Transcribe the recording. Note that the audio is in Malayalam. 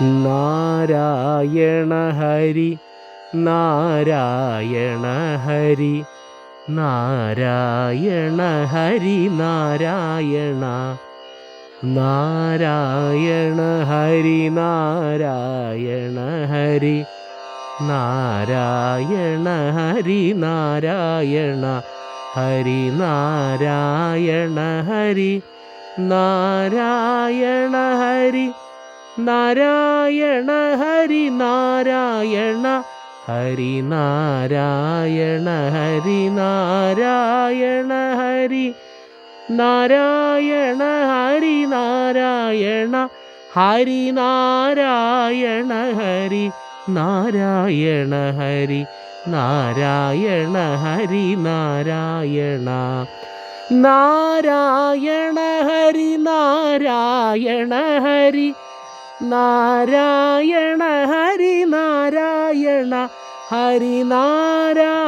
നാരായണ ഹരി നാരായണ ഹരി നാരായണ ഹരി നാരായണ നാരായണ ഹരി നാരായണ ഹരി നാരായണ ഹരി നാരായണ ഹരി നാരായണ ഹരി നാരായണ ഹരി നാരായണ ഹരി നാരായണ ഹരി നാരായണ ഹരി നാരായണ ഹരി നാരായണ ഹരി നാരായണ ഹരി നാരായണ ഹരി നാരായണ ഹരി നാരായണ ഹരി നാരായണ നാരായണ ഹരി നാരായണ ഹരി നാരായണ ഹരി നാരായണ ഹരി നാരായണ